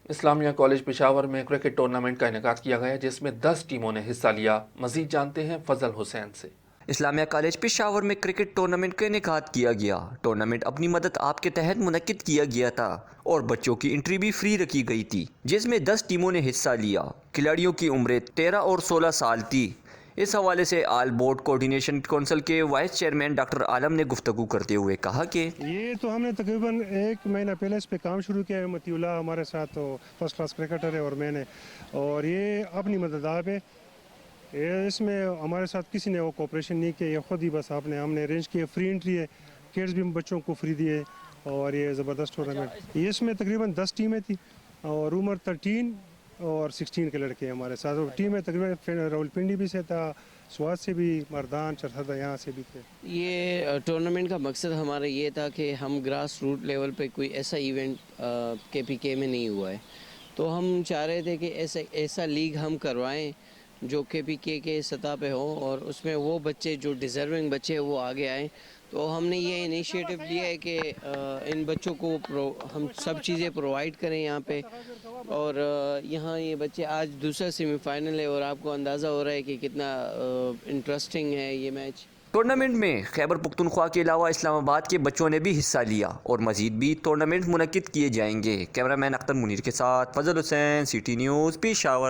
اسلامیہ college Peshawar میں cricket tournament کا انعقاد کیا گیا جس میں 10 ٹیموں نے حصہ لیا۔ مزید جانتے ہیں فضل حسین سے۔ اسلامیہ کالج پشاور میں کرکٹ ٹورنامنٹ کا انعقاد کیا گیا۔ ٹورنامنٹ اپنی مدد آپ کے تحت منعقد کیا گیا تھا اور بچوں کی انٹری بھی فری رکھی گئی تھی، جس میں 10 ٹیموں نے حصہ لیا۔ کھلاڑیوں کی عمریں 13 اور 16 سال تھی۔ اس حوالے سے آل بورڈ کوارڈینیشن کونسل کے وائس چیئرمین ڈاکٹر عالم نے گفتگو کرتے ہوئے کہا کہ یہ تو ہم نے تقریباً 1 مہینہ پہلے اس پہ کام شروع کیا ہے۔ متی اللہ ہمارے ساتھ تو فرسٹ کلاس کرکٹر ہے اور میں نے، اور یہ اپنی مدد آپ ہے، اس میں ہمارے ساتھ کسی نے وہ کوپریشن نہیں کیا، یہ خود ہی بس ہم نے ارینج کیا، فری انٹری ہے، کڈز بھی بچوں کو فری دیے، اور یہ زبردست ٹورنامنٹ۔ اس میں تقریباً 10 ٹیمیں تھیں اور عمر 13 اور 16 کے لڑکے ہمارے ساتھ، اور ٹیم میں تقریباً راولپنڈی بھی سے تھا، سوات سے بھی، مردان، چرسدہ یہاں سے بھی تھے۔ یہ ٹورنامنٹ کا مقصد ہمارا یہ تھا کہ ہم گراس روٹ لیول پہ کوئی ایسا ایونٹ KPK میں نہیں ہوا ہے، تو ہم چاہ رہے تھے کہ ایسا لیگ ہم کروائیں جو KPK کے سطح پہ ہو، اور اس میں وہ بچے جو ڈیزرونگ بچے ہیں وہ آگے آئیں۔ تو ہم نے یہ انیشیٹو لیا ہے کہ ان بچوں کو ہم سب چیزیں پرووائڈ کریں یہاں پہ، اور یہاں یہ بچے آج دوسرا سیمی فائنل ہے اور آپ کو اندازہ ہو رہا ہے کہ کتنا انٹرسٹنگ ہے یہ میچ۔ ٹورنامنٹ میں خیبر پختونخوا کے علاوہ اسلام آباد کے بچوں نے بھی حصہ لیا اور مزید بھی ٹورنامنٹ منعقد کیے جائیں گے۔ کیمرہ مین اختر منیر کے ساتھ فضل حسین، CT نیوز پشاور۔